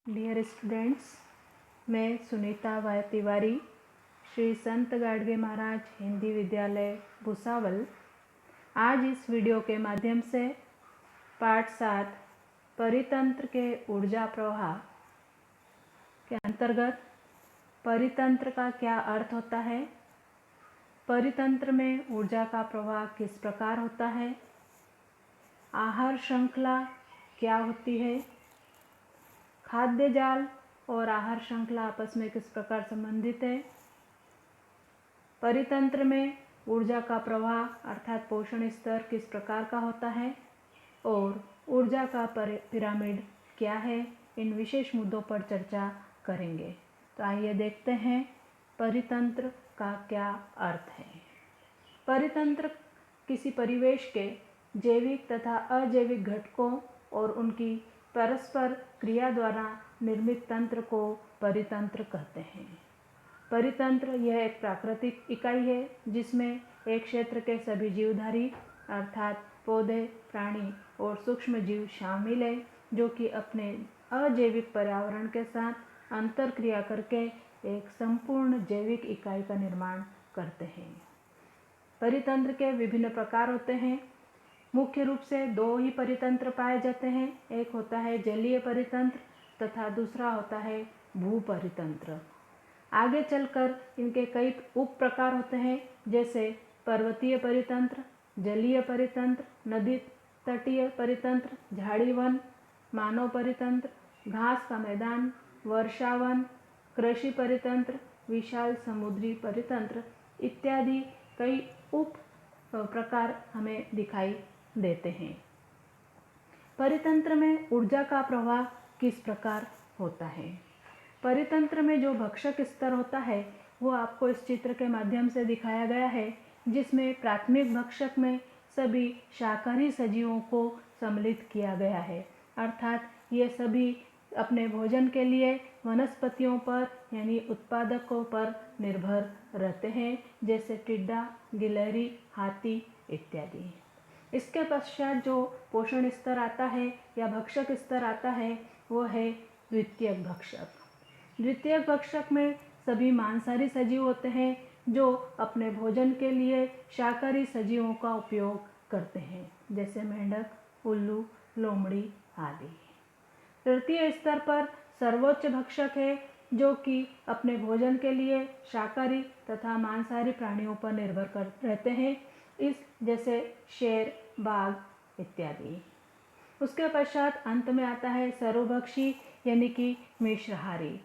Dear students, मैं सुनीता वाय तिवारी, श्री संत गाडगे महाराज हिंदी विद्यालय भुसावल, आज इस वीडियो के माध्यम से पाठ 7 परितंत्र के ऊर्जा प्रवाह के अंतर्गत परितंत्र का क्या अर्थ होता है, परितंत्र में ऊर्जा का प्रवाह किस प्रकार होता है, आहार श्रृंखला क्या होती है, खाद्य जाल और आहार श्रृंखला आपस में किस प्रकार संबंधित है, परितंत्र में ऊर्जा का प्रवाह अर्थात पोषण स्तर किस प्रकार का होता है और ऊर्जा का पिरामिड क्या है, इन विशेष मुद्दों पर चर्चा करेंगे। तो आइए देखते हैं परितंत्र का क्या अर्थ है। परितंत्र किसी परिवेश के जैविक तथा अजैविक घटकों और उनकी परस्पर क्रिया द्वारा निर्मित तंत्र को परितंत्र कहते हैं। परितंत्र यह एक प्राकृतिक इकाई है जिसमें एक क्षेत्र के सभी जीवधारी अर्थात पौधे, प्राणी और सूक्ष्म जीव शामिल है, जो कि अपने अजैविक पर्यावरण के साथ अंतरक्रिया करके एक संपूर्ण जैविक इकाई का निर्माण करते हैं। परितंत्र के विभिन्न प्रकार होते हैं। मुख्य रूप से दो ही परितंत्र पाए जाते हैं, एक होता है जलीय परितंत्र तथा दूसरा होता है भूपरितंत्र। आगे चलकर इनके कई उप प्रकार होते हैं, जैसे पर्वतीय परितंत्र, जलीय परितंत्र, नदी तटीय परितंत्र, झाड़ी वन, मानव परितंत्र, घास का मैदान, वर्षावन, कृषि परितंत्र, विशाल समुद्री परितंत्र इत्यादि कई उप प्रकार हमें दिखाई देते हैं। परितंत्र में ऊर्जा का प्रवाह किस प्रकार होता है। परितंत्र में जो भक्षक स्तर होता है वो आपको इस चित्र के माध्यम से दिखाया गया है, जिसमें प्राथमिक भक्षक में सभी शाकाहारी सजीवों को सम्मिलित किया गया है, अर्थात ये सभी अपने भोजन के लिए वनस्पतियों पर यानी उत्पादकों पर निर्भर रहते हैं, जैसे टिड्डा, गिलहरी, हाथी इत्यादि। इसके पश्चात जो पोषण स्तर आता है या भक्षक स्तर आता है वो है द्वितीयक भक्षक। द्वितीयक भक्षक में सभी मांसाहारी सजीव होते हैं जो अपने भोजन के लिए शाकाहारी सजीवों का उपयोग करते हैं, जैसे मेंढक, उल्लू, लोमड़ी आदि। तृतीय स्तर पर सर्वोच्च भक्षक है जो कि अपने भोजन के लिए शाकाहारी तथा मांसाहारी प्राणियों पर निर्भर कर रहते हैं, इस जैसे शेर, बाघ इत्यादि। उसके पश्चात अंत में आता है सर्वभक्षी यानी कि मिश्राहारी।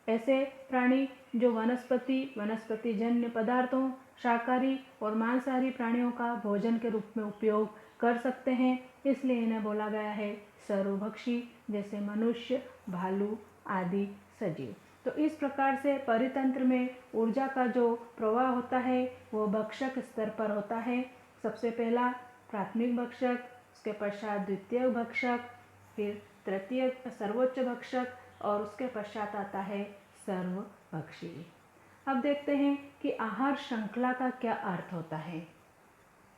ऐसे प्राणी जो वनस्पतिजन्य पदार्थों, शाकाहारी और मांसाहारी प्राणियों का भोजन के रूप में उपयोग कर सकते हैं, इसलिए इन्हें बोला गया है सर्वभक्षी, जैसे मनुष्य, भालू आदि सजीव। तो इस प्रकार से परितंत्र में ऊर्जा का जो प्रवाह होता है वो भक्षक स्तर पर होता है। सबसे पहला प्राथमिक भक्षक, उसके पश्चात द्वितीय भक्षक, फिर तृतीय सर्वोच्च भक्षक और उसके पश्चात आता है सर्वभक्षी। अब देखते हैं कि आहार श्रृंखला का क्या अर्थ होता है।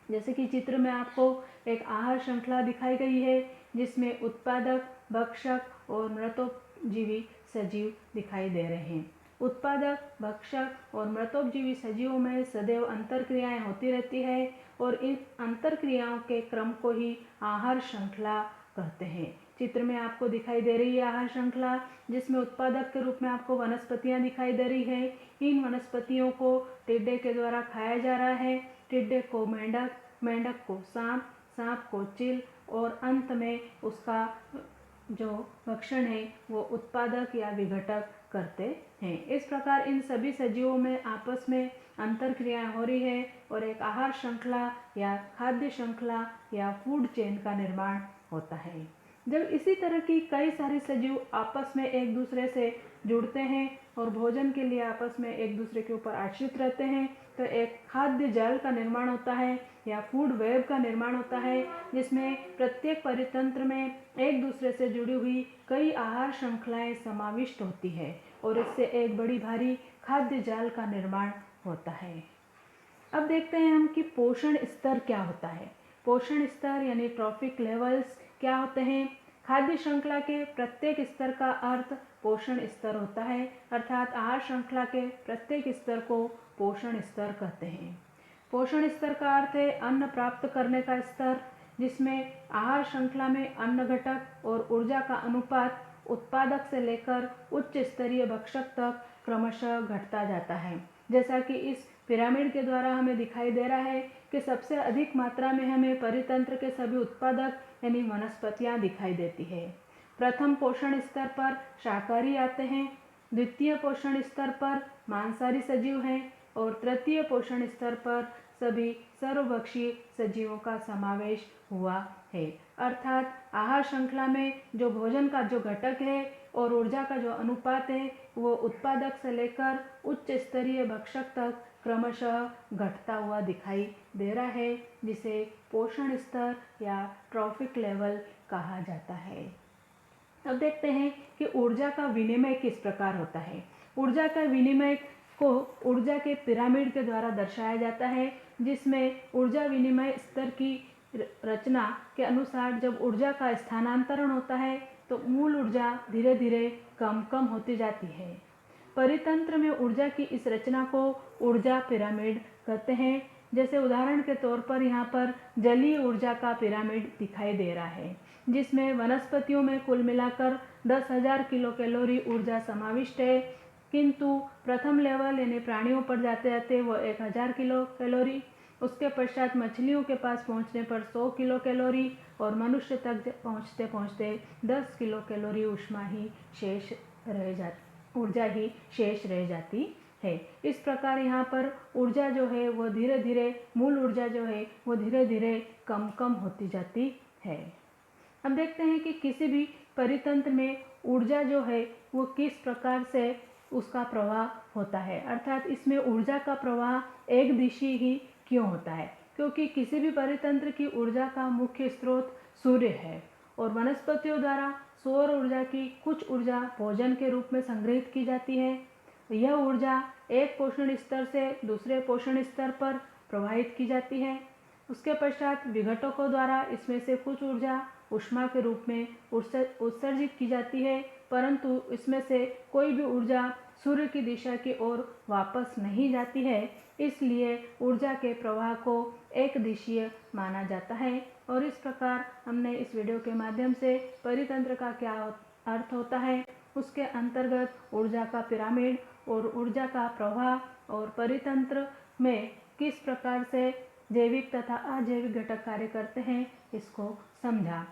जैसे कि चित्र में आपको एक आहार श्रृंखला दिखाई गई है, जिसमें उत्पादक, भक्षक और मृतोपजीवी सजीव दिखाई दे रहे हैं। उत्पादक, भक्षक और मृतोपजीवी सजीवों में सदैव अंतरक्रियाएं होती रहती है और इन अंतरक्रियाओं के क्रम को ही आहार श्रृंखला कहते हैं। चित्र में आपको दिखाई दे रही है आहार श्रृंखला, जिसमें उत्पादक के रूप में आपको वनस्पतियां दिखाई दे रही है। इन वनस्पतियों को टिड्डे के द्वारा खाया जा रहा है, टिड्डे को मेंढक, मेंढक को सांप, सांप को चील और अंत में उसका जो भक्षण है वो उत्पादक या विघटक करते हैं। इस प्रकार इन सभी सजीवों में आपस में अंतरक्रियाएं हो रही है और एक आहार श्रृंखला या खाद्य श्रृंखला या फूड चेन का निर्माण होता है। जब इसी तरह की कई सारे सजीव आपस में एक दूसरे से जुड़ते हैं और भोजन के लिए आपस में एक दूसरे के ऊपर आश्रित रहते हैं, तो एक खाद्य जाल का निर्माण होता है या फूड वेब का निर्माण होता है, जिसमें प्रत्येक परितंत्र में एक दूसरे से जुड़ी हुई कई आहार श्रृंखलाएं समाविष्ट होती है और इससे एक बड़ी भारी खाद्य जाल का निर्माण होता है। अब देखते हैं हम कि पोषण स्तर क्या होता है। पोषण स्तर यानी ट्रॉफिक लेवल्स क्या होते हैं। खाद्य श्रृंखला के प्रत्येक स्तर का अर्थ पोषण स्तर होता है, अर्थात आहार श्रृंखला के प्रत्येक स्तर को पोषण स्तर कहते हैं। पोषण स्तर का अर्थ है अन्न प्राप्त करने का स्तर, जिसमें आहार श्रृंखला में अन्न घटक और ऊर्जा का अनुपात उत्पादक से लेकर उच्च स्तरीय भक्षक तक क्रमशः घटता जाता है। जैसा कि इस पिरामिड के द्वारा हमें दिखाई दे रहा है कि सबसे अधिक मात्रा में हमें परितंत्र के सभी उत्पादक यानी वनस्पतियां दिखाई देती है। प्रथम पोषण स्तर पर शाकाहारी आते हैं, द्वितीय पोषण स्तर पर मांसाहारी सजीव हैं और तृतीय पोषण स्तर पर सभी सर्वभक्षी सजीवों का समावेश हुआ है। अर्थात आहार श्रृंखला में जो भोजन का जो घटक है और ऊर्जा का जो अनुपात है वो उत्पादक से लेकर उच्च स्तरीय भक्षक तक क्रमशः घटता हुआ दिखाई दे रहा है, जिसे पोषण स्तर या ट्रॉफिक लेवल कहा जाता है। अब देखते हैं कि ऊर्जा का विनिमय किस प्रकार होता है। ऊर्जा का विनिमय को ऊर्जा के पिरामिड के द्वारा दर्शाया जाता है, जिसमें ऊर्जा विनिमय स्तर की रचना के अनुसार जब ऊर्जा का स्थानांतरण होता है तो मूल ऊर्जा धीरे धीरे कम होती जाती है। परितंत्र में ऊर्जा की इस रचना को ऊर्जा पिरामिड कहते हैं। जैसे उदाहरण के तौर पर यहाँ पर जलीय ऊर्जा का पिरामिड दिखाई दे रहा है, जिसमें वनस्पतियों में कुल मिलाकर 10,000 किलो कैलोरी ऊर्जा समाविष्ट है, किंतु प्रथम लेवल यानी प्राणियों पर जाते जाते वो 1000 किलो कैलोरी, उसके पश्चात मछलियों के पास पहुंचने पर 100 किलो कैलोरी और मनुष्य तक पहुंचते पहुंचते 10 किलो कैलोरी ऊर्जा ही शेष रह जाती है। इस प्रकार यहाँ पर ऊर्जा जो है वो धीरे धीरे मूल ऊर्जा जो है वो धीरे धीरे कम होती जाती है। अब देखते हैं कि किसी भी परितंत्र में ऊर्जा जो है वो किस प्रकार से उसका प्रवाह होता है, अर्थात इसमें ऊर्जा का प्रवाह एक दिशी ही क्यों होता है, क्योंकि किसी भी परितंत्र की ऊर्जा का मुख्य स्रोत सूर्य है और वनस्पतियों द्वारा सौर ऊर्जा की कुछ ऊर्जा भोजन के रूप में संग्रहित की जाती है। यह ऊर्जा एक पोषण स्तर से दूसरे पोषण स्तर पर प्रवाहित की जाती है। उसके पश्चात विघटकों द्वारा इसमें से कुछ ऊर्जा ऊष्मा के रूप में उत्सर्जित की जाती है, परंतु इसमें से कोई भी ऊर्जा सूर्य की दिशा की ओर वापस नहीं जाती है। इसलिए ऊर्जा के प्रवाह को एक दिशीय माना जाता है। और इस प्रकार हमने इस वीडियो के माध्यम से परितंत्र का क्या अर्थ होता है, उसके अंतर्गत ऊर्जा का पिरामिड और ऊर्जा का प्रवाह और परितंत्र में किस प्रकार से जैविक तथा अजैविक घटक कार्य करते हैं इसको समझा।